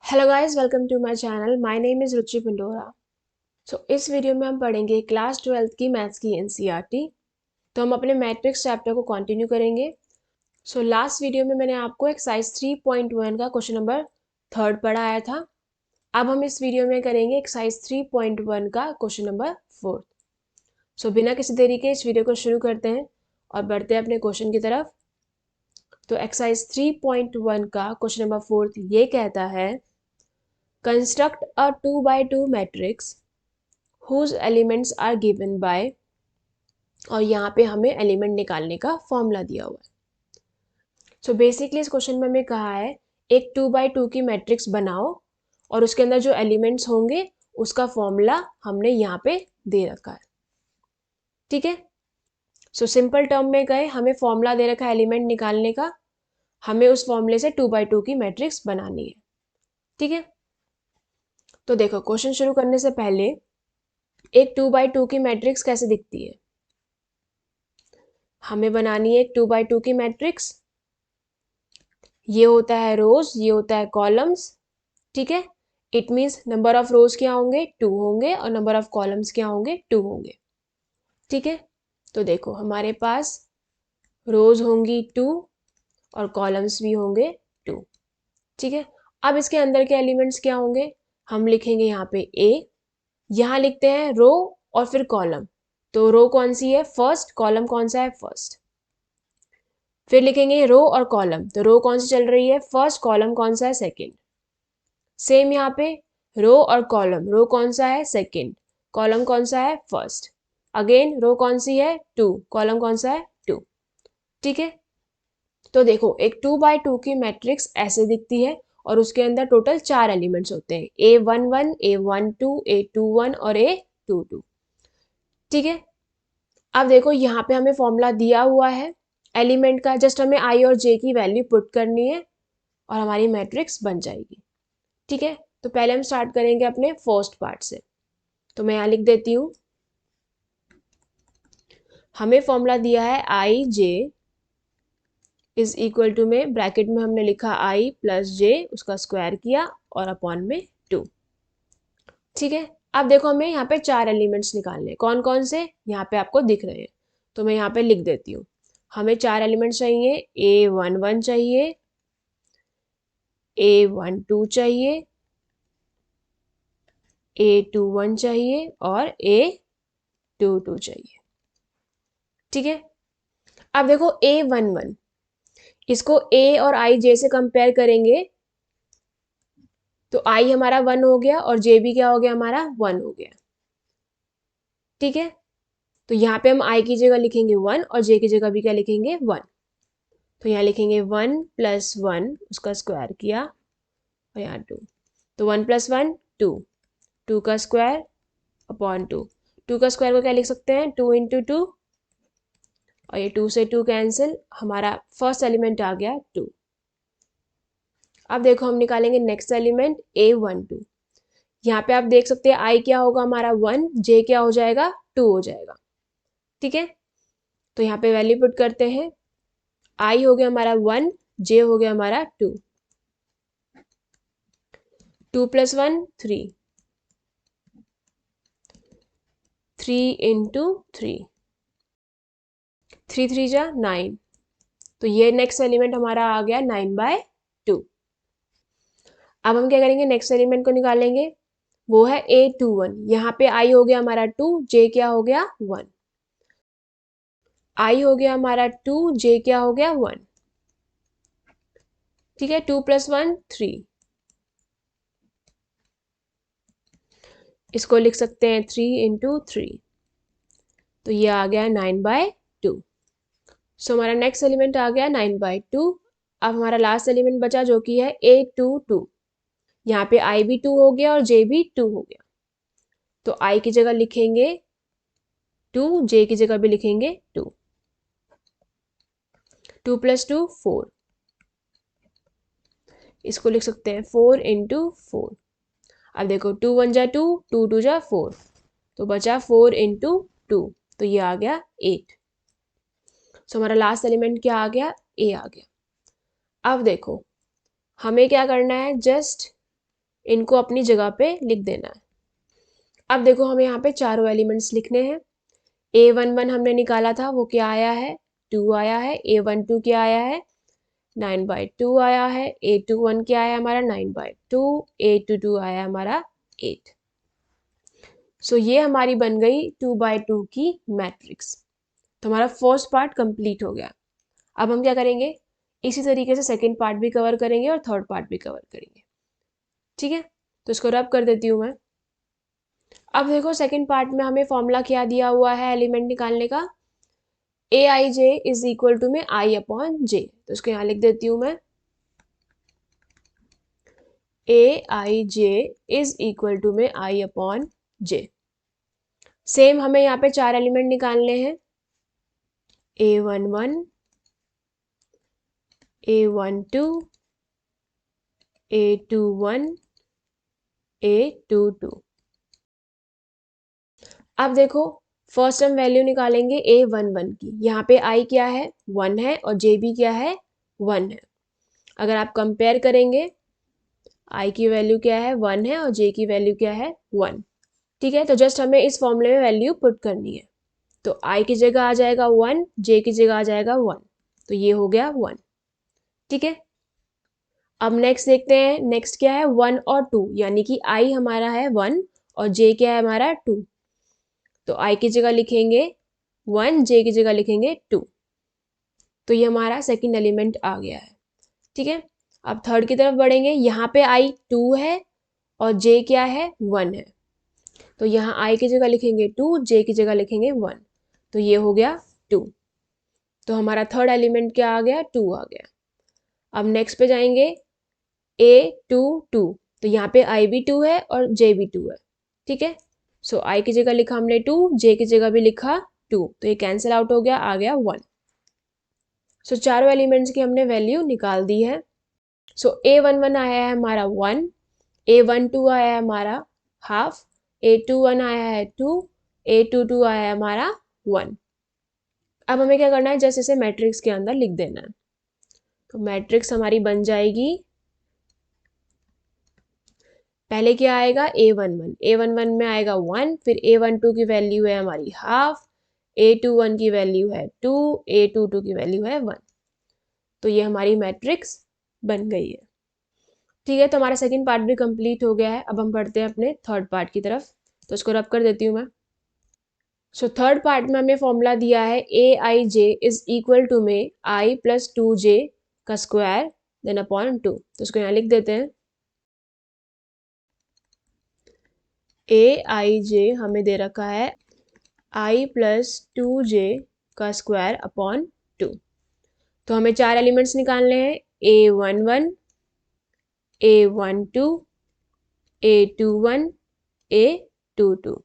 Hello guys, welcome to my channel. My name is Ruchi Pindora. इस video में हम पढ़ेंगे क्लास 12th की मैथ्स की एनसीईआरटी। तो हम अपने मैट्रिक्स चैप्टर को कंटिन्यू करेंगे। लास्ट वीडियो में मैंने आपको एक्सरसाइज 3.1 का क्वेश्चन नंबर 3 पढ़ाया था। अब हम इस वीडियो में करेंगे एक्सरसाइज 3.1 का क्वेश्चन नंबर 4। बिना किसी देरी के इस वीडियो को शुरू करते हैं और बढ़ते हैं अपने क्वेश्चन की तरफ। तो एक्सरसाइज 3.1 का क्वेश्चन नंबर 4 ये कहता है, construct a 2 by 2 matrix whose elements are given by, और यहाँ पे हमें एलिमेंट निकालने का फॉर्मूला दिया हुआ है। बेसिकली इस क्वेश्चन में हमें कहा है एक 2 by 2 की मैट्रिक्स बनाओ और उसके अंदर जो एलिमेंट्स होंगे उसका फॉर्मूला हमने यहाँ पे दे रखा है। ठीक है, सिंपल टर्म में गए, हमें फॉर्मूला दे रखा है एलिमेंट निकालने का, हमें उस फॉर्मूले से 2 by 2 की मैट्रिक्स बनानी है। ठीक है, तो देखो क्वेश्चन शुरू करने से पहले एक 2 by 2 की मैट्रिक्स कैसे दिखती है। हमें बनानी है एक 2 by 2 की मैट्रिक्स। ये होता है रोज, ये होता है कॉलम्स। ठीक है, इट मीन्स नंबर ऑफ रोज क्या होंगे, 2 होंगे, और नंबर ऑफ कॉलम्स क्या होंगे, 2 होंगे। ठीक है, तो देखो हमारे पास रोज होंगी 2 और कॉलम्स भी होंगे 2। ठीक है, अब इसके अंदर के एलिमेंट्स क्या होंगे, हम लिखेंगे यहाँ पे ए, यहाँ लिखते हैं रो और फिर कॉलम। तो रो कौन सी है, फर्स्ट, कॉलम कौन सा है, फर्स्ट। फिर लिखेंगे रो और कॉलम, तो रो कौन सी चल रही है, फर्स्ट, कॉलम कौन सा है, सेकेंड। सेम यहाँ पे रो और कॉलम, रो कौन सा है, सेकेंड, कॉलम कौन सा है, फर्स्ट। अगेन रो कौन सी है, 2, कॉलम कौन सा है, 2। ठीक है, तो देखो एक 2 by 2 की मैट्रिक्स ऐसे दिखती है और उसके अंदर टोटल 4 एलिमेंट्स होते हैं, A11, A12, A21 और A22। ठीक है, अब देखो यहाँ पे हमें फॉर्मूला दिया हुआ है एलिमेंट का, जस्ट हमें आई और जे की वैल्यू पुट करनी है और हमारी मैट्रिक्स बन जाएगी। ठीक है, तो पहले हम स्टार्ट करेंगे अपने फर्स्ट पार्ट से। तो मैं यहाँ लिख देती हूँ, हमें फॉर्मूला दिया है आई जे इज इक्वल टू में ब्रैकेट में हमने लिखा आई प्लस जे, उसका स्क्वायर किया और अपॉन में 2। ठीक है, अब देखो हमें यहाँ पे 4 एलिमेंट्स निकालने हैं, कौन कौन से यहाँ पे आपको दिख रहे हैं, तो मैं यहाँ पे लिख देती हूँ। हमें 4 एलिमेंट्स चाहिए, A11 चाहिए, A12 चाहिए, A21 चाहिए और A22 चाहिए। ठीक है, अब देखो A11, इसको A और आई जे से कंपेयर करेंगे तो आई हमारा 1 हो गया और जे भी क्या हो गया, हमारा 1 हो गया। ठीक है, तो यहाँ पे हम आई की जगह लिखेंगे 1 और जे की जगह भी क्या लिखेंगे, 1। तो यहाँ लिखेंगे 1 प्लस 1, उसका स्क्वायर किया और यहाँ 2, तो 1 प्लस 1 2, 2 का स्क्वायर अपॉन 2। 2 का स्क्वायर को क्या लिख सकते हैं, 2 इंटू 2, और ये 2 से 2 कैंसिल, हमारा फर्स्ट एलिमेंट आ गया 2। अब देखो हम निकालेंगे नेक्स्ट एलिमेंट A12। यहाँ पे आप देख सकते हैं आई क्या होगा हमारा 1, जे क्या हो जाएगा, 2 हो जाएगा। ठीक है, तो यहाँ पे वैल्यू पुट करते हैं, आई हो गया हमारा 1, जे हो गया हमारा 2, 2 प्लस 1 3, 3 इंटू 3, 3 3 जा 9, तो ये नेक्स्ट एलिमेंट हमारा आ गया 9/2। अब हम क्या करेंगे, नेक्स्ट एलिमेंट को निकालेंगे, वो है A21। यहाँ पे आई हो गया हमारा 2, जे क्या हो गया 1, आई हो गया हमारा 2, जे क्या हो गया 1। ठीक है, 2 प्लस 1 3, इसको लिख सकते हैं 3 इंटू 3, तो ये आ गया 9/2। हमारा नेक्स्ट एलिमेंट आ गया 9/2। अब हमारा लास्ट एलिमेंट बचा जो कि है A22। यहाँ पे आई भी 2 हो गया और जे भी 2 हो गया, तो आई की जगह लिखेंगे 2, जे की जगह भी लिखेंगे 2, 2 प्लस 2 4, इसको लिख सकते हैं 4 इंटू 4। अब देखो 2 1 जा 2, 2 2 जा 4, तो बचा 4 इंटू 2, तो ये आ गया 8। हमारा लास्ट एलिमेंट क्या आ गया, ए आ गया। अब देखो हमें क्या करना है, जस्ट इनको अपनी जगह पे लिख देना है। अब देखो हमें यहाँ पे चारों एलिमेंट्स लिखने हैं। A11 हमने निकाला था, वो क्या आया है, 2 आया है। A12 क्या आया है, 9/2 आया है। A21 क्या आया हमारा, 9/2। A22 आया हमारा 8। सो ये हमारी बन गई 2/2 की मैट्रिक्स। तो हमारा फर्स्ट पार्ट कंप्लीट हो गया। अब हम क्या करेंगे, इसी तरीके से सेकेंड पार्ट भी कवर करेंगे और थर्ड पार्ट भी कवर करेंगे। ठीक है, तो इसको रब कर देती हूँ मैं। अब देखो सेकेंड पार्ट में हमें फॉर्मूला क्या दिया हुआ है एलिमेंट निकालने का, Aij इज इक्वल टू में I/J। तो इसको यहाँ लिख देती हूँ मैं, Aij इज इक्वल टू में I/J। सेम हमें यहाँ पे चार एलिमेंट निकालने हैं, A11, A12, A21, A22। अब देखो फर्स्ट हम वैल्यू निकालेंगे A11 की। यहाँ पे I क्या है, 1 है, और J भी क्या है, 1 है। अगर आप कंपेयर करेंगे, I की वैल्यू क्या है, 1 है, और J की वैल्यू क्या है, 1। ठीक है, तो जस्ट हमें इस फॉर्मूले में वैल्यू पुट करनी है। तो I की जगह आ जाएगा 1, J की जगह आ जाएगा 1। तो ये हो गया 1। ठीक है, अब नेक्स्ट देखते हैं, नेक्स्ट क्या है, 1 और 2, यानी कि I हमारा है 1 और J क्या है हमारा 2। तो I की जगह लिखेंगे 1, J की जगह लिखेंगे 2। तो ये हमारा सेकंड एलिमेंट आ गया है। ठीक है, अब थर्ड की तरफ बढ़ेंगे। यहाँ पे I 2 है और J क्या है, 1 है। तो यहाँ I की जगह लिखेंगे 2, J की जगह लिखेंगे 1। तो ये हो गया 2। तो हमारा थर्ड एलिमेंट क्या आ गया, 2 आ गया। अब नेक्स्ट पे जाएंगे, A22। तो यहाँ पे I भी 2 है और J भी 2 है। ठीक है, सो I की जगह लिखा हमने 2, J की जगह भी लिखा 2। तो ये कैंसिल आउट हो गया, आ गया 1। सो चारों एलिमेंट्स की हमने वैल्यू निकाल दी है। सो A11 आया है हमारा 1, A12 आया है हमारा हाफ, A21 आया है 2, A22 आया है हमारा 1। अब हमें क्या करना है, जैसे इसे मैट्रिक्स के अंदर लिख देना है। तो मैट्रिक्स हमारी बन जाएगी, पहले क्या आएगा, A11 में आएगा 1, फिर A12 की वैल्यू है हमारी हाफ, A21 की वैल्यू है 2, A22 की वैल्यू है 1। तो ये हमारी मैट्रिक्स बन गई है। ठीक है, तो हमारा सेकंड पार्ट भी कंप्लीट हो गया है। अब हम बढ़ते हैं अपने थर्ड पार्ट की तरफ। तो इसको रब कर देती हूँ मैं। सो थर्ड पार्ट में हमें फॉर्मूला दिया है Aij इज इक्वल टू में I+2j का स्क्वायर देन अपॉन 2। तो इसको यहाँ लिख देते हैं, Aij हमें दे रखा है I+2j का स्क्वायर अपॉन 2। तो हमें चार एलिमेंट्स निकालने हैं, A11, A12, A21, A22।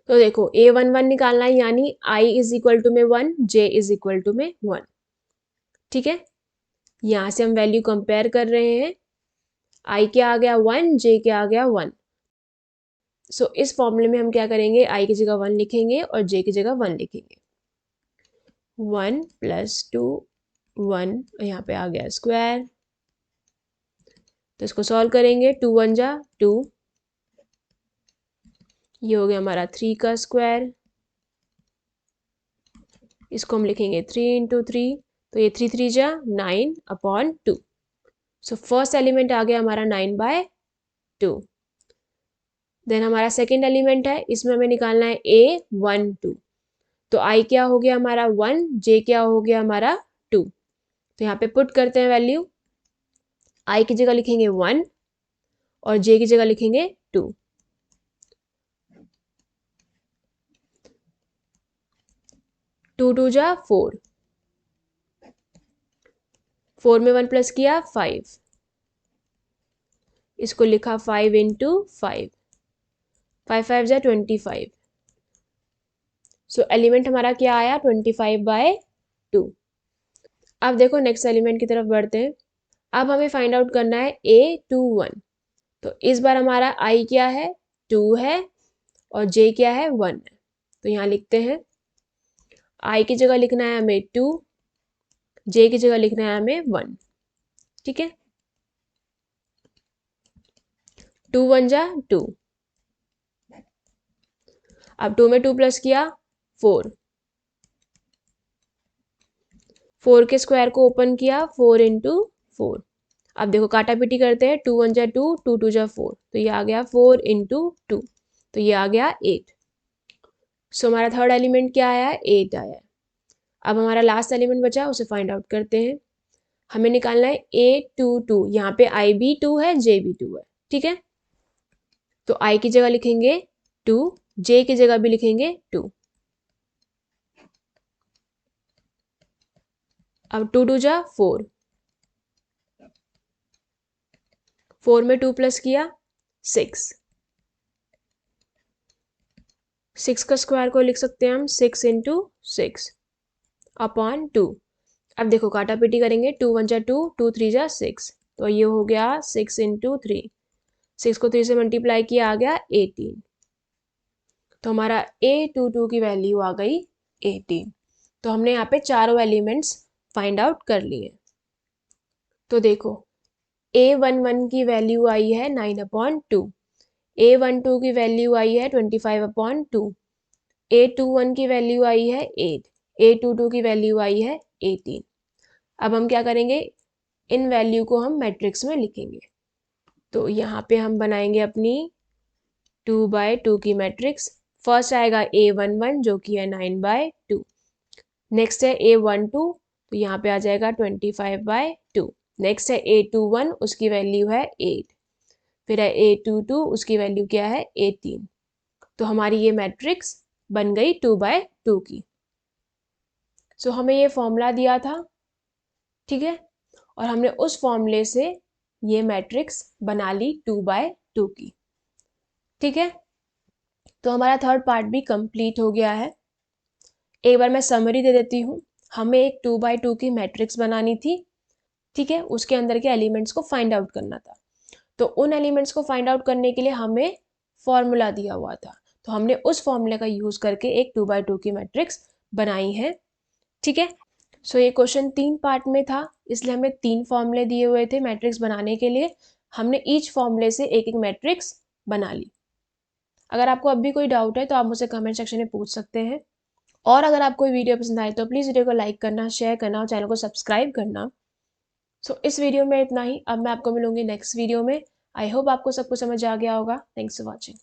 तो देखो A11 निकालना है, यानी I इज इक्वल टू में 1, J इज इक्वल टू में 1। ठीक है, यहाँ से हम वैल्यू कंपेयर कर रहे हैं, I क्या आ गया 1, J क्या आ गया 1। सो इस फॉर्मूले में हम क्या करेंगे, I की जगह 1 लिखेंगे और J की जगह 1 लिखेंगे। 1 + 2, 1 यहाँ पे आ गया स्क्वायर। तो इसको सॉल्व करेंगे, 2 1 जा 2, ये हो गया हमारा 3 का स्क्वायर। इसको हम लिखेंगे 3 × 3, तो ये 3 3 जा 9 अपॉन 2। सो फर्स्ट एलिमेंट आ गया हमारा 9/2। देन हमारा सेकेंड एलिमेंट है, इसमें हमें निकालना है A12। तो I क्या हो गया हमारा 1, J क्या हो गया हमारा 2। तो यहाँ पे पुट करते हैं वैल्यू, I की जगह लिखेंगे 1 और J की जगह लिखेंगे 2। 2 2 जा 4, 4 में 1 प्लस किया 5, इसको लिखा 5 × 5, 5 5 जा 25। सो एलिमेंट हमारा क्या आया, 25/2। अब देखो नेक्स्ट एलिमेंट की तरफ बढ़ते हैं। अब हमें फाइंड आउट करना है A21। तो इस बार हमारा I क्या है, 2 है, और J क्या है, 1 है। तो यहाँ लिखते हैं, I की जगह लिखना है हमें 2, J की जगह लिखना है हमें 1। ठीक है, 2 1 जा 2, अब 2 में 2 प्लस किया 4, 4 के स्क्वायर को ओपन किया 4 इंटू 4। अब देखो काटा पीटी करते हैं, 2 1 जा 2, 2 2 जा 4, तो ये आ गया 4 इंटू 2, तो ये आ गया 8। सो हमारा थर्ड एलिमेंट क्या आया है, 8 आया है। अब हमारा लास्ट एलिमेंट बचा, उसे फाइंड आउट करते हैं। हमें निकालना है A22, यहाँ पे I भी 2 है, J भी 2 है, ठीक है। तो I की जगह लिखेंगे 2, J की जगह भी लिखेंगे 2। अब 2 2 जा 4, 4 में 2 प्लस किया 6, 6 का स्क्वायर को लिख सकते हैं हम 6 इंटू 6 अपॉन 2। अब देखो काटा पीटी करेंगे, 2 1 जा 2, 2 3 जा 6, तो ये हो गया 6 इंटू 3, 6 को 3 से मल्टीप्लाई किया आ गया 18। तो हमारा A22 की वैल्यू आ गई 18। तो हमने यहाँ पे चारों एलिमेंट्स फाइंड आउट कर लिए। तो देखो A11 की वैल्यू आई है 9/2, A12 की वैल्यू आई है 25/2, A21 की वैल्यू आई है 8, A22 की वैल्यू आई है 18। अब हम क्या करेंगे, इन वैल्यू को हम मैट्रिक्स में लिखेंगे। तो यहाँ पे हम बनाएंगे अपनी 2/2 की मैट्रिक्स। फर्स्ट आएगा A11 जो कि है 9/2, नेक्स्ट है A12, तो यहाँ पे आ जाएगा 25/2, नेक्स्ट है A21, उसकी वैल्यू है 8, फिर है A22, उसकी वैल्यू क्या है 18। तो हमारी ये मैट्रिक्स बन गई 2/2 की। सो हमें ये फॉर्मूला दिया था, ठीक है, और हमने उस फॉर्मूले से ये मैट्रिक्स बना ली 2/2 की, ठीक है। तो हमारा थर्ड पार्ट भी कंप्लीट हो गया है। एक बार मैं समरी दे देती हूँ। हमें एक 2/2 की मैट्रिक्स बनानी थी, ठीक है, उसके अंदर के एलिमेंट्स को फाइंड आउट करना था। तो उन एलिमेंट्स को फाइंड आउट करने के लिए हमें फॉर्मूला दिया हुआ था, तो हमने उस फॉर्मूले का यूज करके एक 2/2 की मैट्रिक्स बनाई है, ठीक है। सो ये क्वेश्चन 3 पार्ट में था, इसलिए हमें 3 फॉर्मूले दिए हुए थे मैट्रिक्स बनाने के लिए। हमने ईच फॉर्मूले से एक एक मैट्रिक्स बना ली। अगर आपको अब भी कोई डाउट है तो आप मुझसे कमेंट सेक्शन में पूछ सकते हैं। और अगर आपको वीडियो पसंद आए तो प्लीज़ वीडियो को लाइक करना, शेयर करना और चैनल को सब्सक्राइब करना। सो इस वीडियो में इतना ही। अब मैं आपको मिलूंगी नेक्स्ट वीडियो में। आई होप आपको सब कुछ समझ आ गया होगा। Thanks for watching.